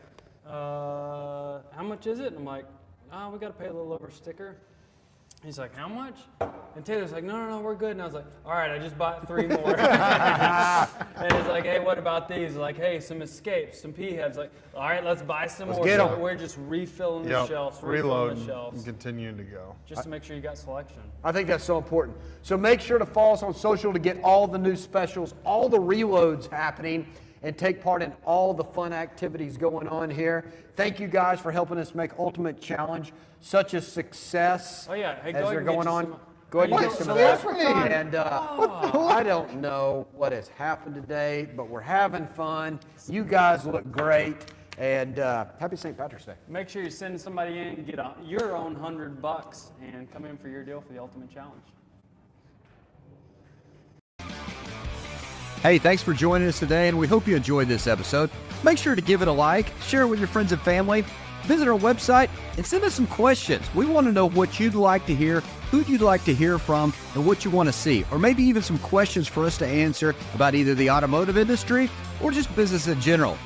how much is it? And I'm like, we got to pay a little over sticker. He's like, how much? And Taylor's like, no, we're good. And I was like, all right, I just bought 3 more. And he's like, hey, what about these? Like, hey, some Escapes, some PHEVs. Like, all right, let's buy some more. get 'em. So we're just refilling the Yep. shelves, refilling Reloading the and shelves, continuing to go. just to make sure you got selection. I think that's so important. So make sure to follow us on social to get all the new specials, all the reloads happening, and take part in all the fun activities going on here. Thank you guys for helping us make Ultimate Challenge such a success Oh, yeah. Hey, go as ahead they're and get going you on. some- Go ahead and Hey, get some so of that's that. And I don't know what has happened today, but we're having fun. You guys look great. And happy St. Patrick's Day. Make sure you're sending somebody in, get your own $100 and come in for your deal for the Ultimate Challenge. Hey, thanks for joining us today, and we hope you enjoyed this episode. Make sure to give it a like, share it with your friends and family, visit our website, and send us some questions. We want to know what you'd like to hear, who you'd like to hear from, and what you want to see, or maybe even some questions for us to answer about either the automotive industry or just business in general.